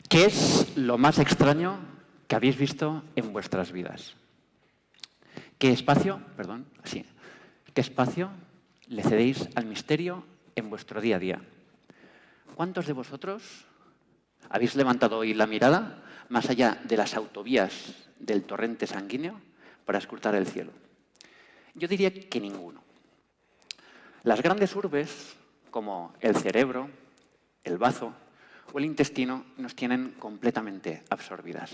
¿Qué es lo más extraño que habéis visto en vuestras vidas? ¿Qué espacio le cedéis al misterio en vuestro día a día? ¿Cuántos de vosotros habéis levantado hoy la mirada más allá de las autovías del torrente sanguíneo para escrutar el cielo? Yo diría que ninguno. Las grandes urbes, como el cerebro, el bazo o el intestino, nos tienen completamente absorbidas.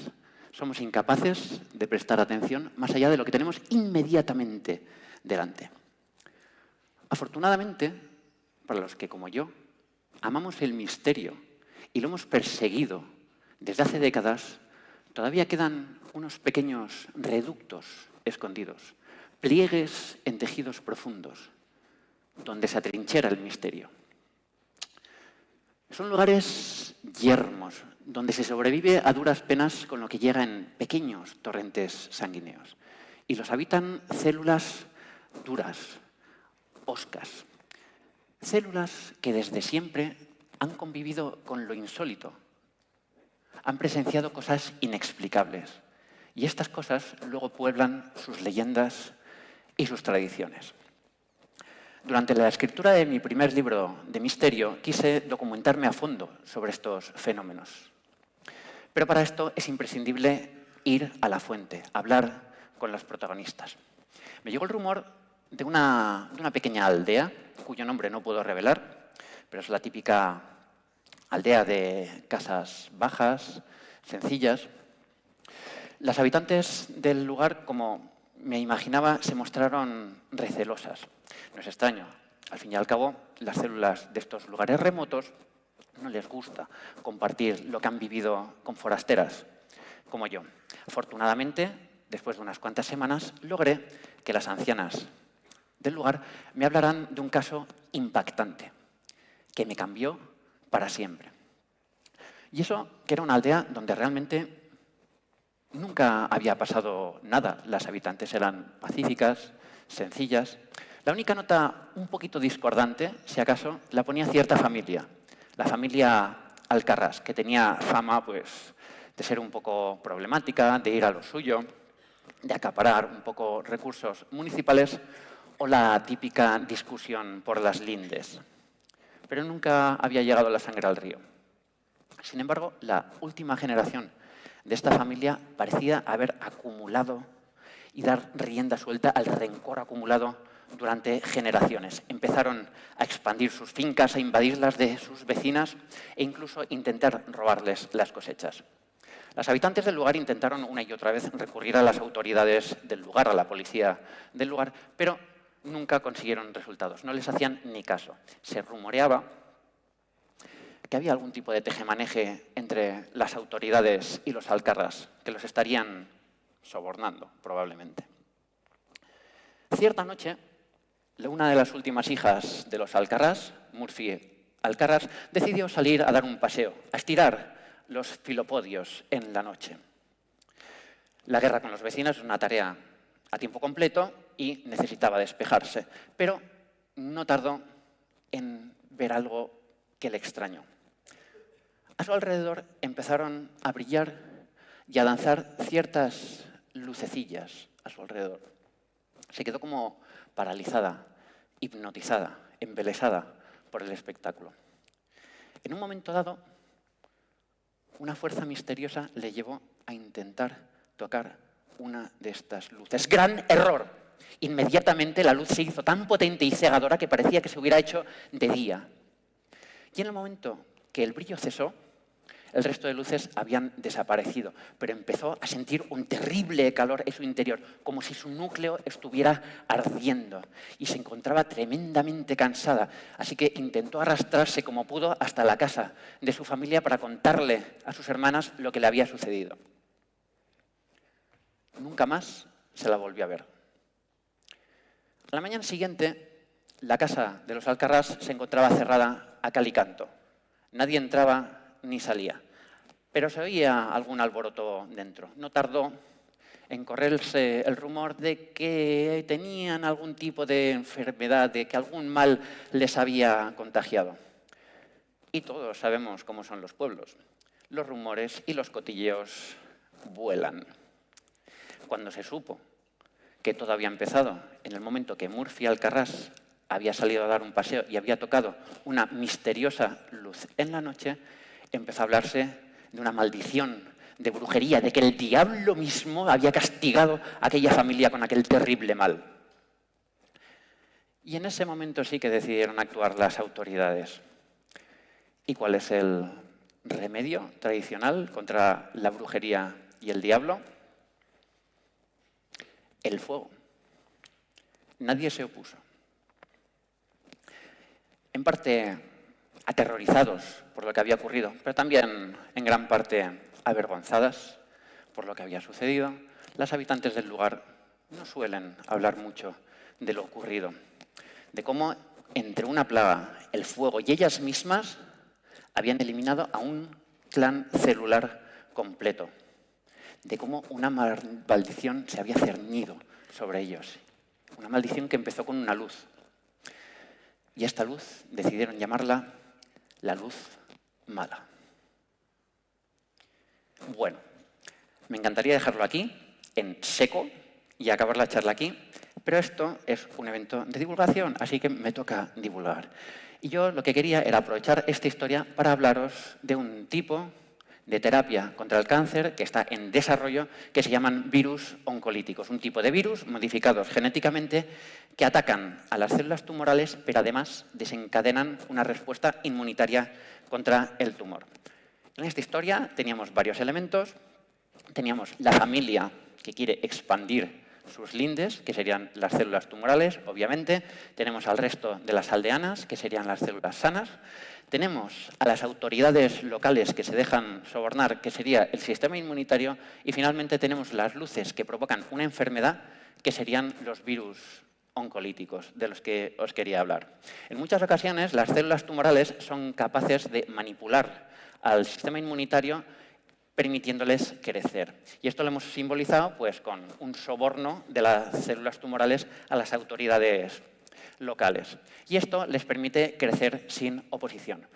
Somos incapaces de prestar atención más allá de lo que tenemos inmediatamente delante. Afortunadamente, para los que, como yo, amamos el misterio y lo hemos perseguido desde hace décadas, todavía quedan unos pequeños reductos escondidos, pliegues en tejidos profundos, donde se atrinchera el misterio. Son lugares yermos, donde se sobrevive a duras penas con lo que llega en pequeños torrentes sanguíneos. Y los habitan células duras, oscas. Células que desde siempre han convivido con lo insólito. Han presenciado cosas inexplicables. Y estas cosas luego pueblan sus leyendas y sus tradiciones. Durante la escritura de mi primer libro de misterio, quise documentarme a fondo sobre estos fenómenos. Pero para esto es imprescindible ir a la fuente, hablar con los protagonistas. Me llegó el rumor de una pequeña aldea, cuyo nombre no puedo revelar, pero es la típica aldea de casas bajas, sencillas. Las habitantes del lugar, como me imaginaba, se mostraron recelosas. No es extraño. Al fin y al cabo, las células de estos lugares remotos no les gusta compartir lo que han vivido con forasteras como yo. Afortunadamente, después de unas cuantas semanas, logré que las ancianas del lugar me hablaran de un caso impactante que me cambió para siempre. Y eso que era una aldea donde realmente nunca había pasado nada. Las habitantes eran pacíficas, sencillas. La única nota un poquito discordante, si acaso, la ponía cierta familia. La familia Alcarrás, que tenía fama pues, de ser un poco problemática, de ir a lo suyo, de acaparar un poco recursos municipales o la típica discusión por las lindes. Pero nunca había llegado la sangre al río. Sin embargo, la última generación de esta familia parecía haber acumulado y dar rienda suelta al rencor acumulado durante generaciones. Empezaron a expandir sus fincas, a invadirlas de sus vecinas e incluso intentar robarles las cosechas. Las habitantes del lugar intentaron una y otra vez recurrir a las autoridades del lugar, a la policía del lugar, pero nunca consiguieron resultados. No les hacían ni caso. Se rumoreaba que había algún tipo de tejemaneje entre las autoridades y los Alcarrás, que los estarían sobornando, probablemente. Cierta noche, una de las últimas hijas de los Alcarrás, Murphy Alcarrás, decidió salir a dar un paseo, a estirar los filopodios en la noche. La guerra con los vecinos es una tarea a tiempo completo y necesitaba despejarse, pero no tardó en ver algo que le extrañó. A su alrededor empezaron a brillar y a danzar ciertas lucecillas a su alrededor. Se quedó como paralizada, hipnotizada, embelesada por el espectáculo. En un momento dado, una fuerza misteriosa le llevó a intentar tocar una de estas luces. ¡Gran error! Inmediatamente la luz se hizo tan potente y cegadora que parecía que se hubiera hecho de día. Y en el momento que el brillo cesó, el resto de luces habían desaparecido, pero empezó a sentir un terrible calor en su interior, como si su núcleo estuviera ardiendo, y se encontraba tremendamente cansada, así que intentó arrastrarse como pudo hasta la casa de su familia para contarle a sus hermanas lo que le había sucedido. Nunca más se la volvió a ver. A la mañana siguiente, la casa de los Alcarrás se encontraba cerrada a cal y canto. Nadie entraba ni salía, pero se oía algún alboroto dentro. No tardó en correrse el rumor de que tenían algún tipo de enfermedad, de que algún mal les había contagiado. Y todos sabemos cómo son los pueblos. los rumores y los cotilleos vuelan. Cuando se supo que todo había empezado en el momento que Murphy Alcarràs había salido a dar un paseo y había tocado una misteriosa luz en la noche, empezó a hablarse de una maldición, de brujería, de que el diablo mismo había castigado a aquella familia con aquel terrible mal. Y en ese momento sí que decidieron actuar las autoridades. ¿Y cuál es el remedio tradicional contra la brujería y el diablo? El fuego. Nadie se opuso. En parte aterrorizados por lo que había ocurrido, pero también en gran parte avergonzadas por lo que había sucedido, las habitantes del lugar no suelen hablar mucho de lo ocurrido, de cómo entre una plaga, el fuego y ellas mismas habían eliminado a un clan celular completo, de cómo una maldición se había cernido sobre ellos, una maldición que empezó con una luz. Y a esta luz decidieron llamarla la luz mala. Bueno, me encantaría dejarlo aquí, en seco, y acabar la charla aquí, pero esto es un evento de divulgación, así que me toca divulgar. Y yo lo que quería era aprovechar esta historia para hablaros de un tipo de terapia contra el cáncer que está en desarrollo, que se llaman virus oncolíticos. Un tipo de virus modificados genéticamente que atacan a las células tumorales, pero además desencadenan una respuesta inmunitaria contra el tumor. En esta historia teníamos varios elementos. Teníamos la familia que quiere expandir sus lindes, que serían las células tumorales, obviamente. Tenemos al resto de las aldeanas, que serían las células sanas. Tenemos a las autoridades locales que se dejan sobornar, que sería el sistema inmunitario. Y finalmente tenemos las luces que provocan una enfermedad, que serían los virus oncolíticos, de los que os quería hablar. En muchas ocasiones, las células tumorales son capaces de manipular al sistema inmunitario permitiéndoles crecer. Y esto lo hemos simbolizado pues, con un soborno de las células tumorales a las autoridades locales. Y esto les permite crecer sin oposición.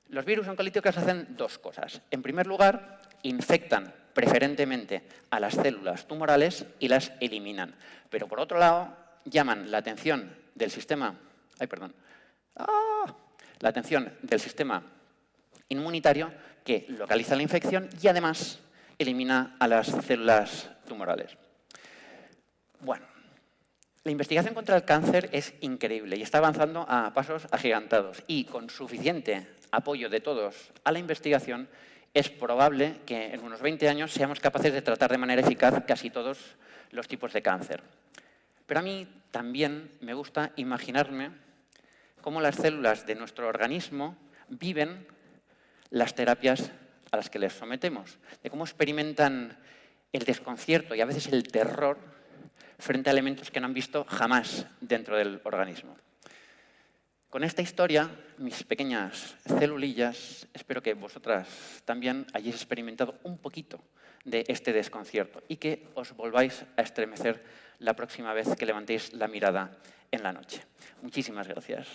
Los virus oncolíticos hacen dos cosas. En primer lugar, infectan preferentemente a las células tumorales y las eliminan. Pero por otro lado, llaman la atención del sistema... la atención del sistema inmunitario que localiza la infección y además elimina a las células tumorales. Bueno, la investigación contra el cáncer es increíble y está avanzando a pasos agigantados y con suficiente apoyo de todos a la investigación es probable que en unos 20 años seamos capaces de tratar de manera eficaz casi todos los tipos de cáncer. Pero a mí también me gusta imaginarme cómo las células de nuestro organismo viven las terapias a las que les sometemos, de cómo experimentan el desconcierto y a veces el terror frente a elementos que no han visto jamás dentro del organismo. Con esta historia, mis pequeñas celulillas, espero que vosotras también hayáis experimentado un poquito de este desconcierto y que os volváis a estremecer la próxima vez que levantéis la mirada en la noche. Muchísimas gracias.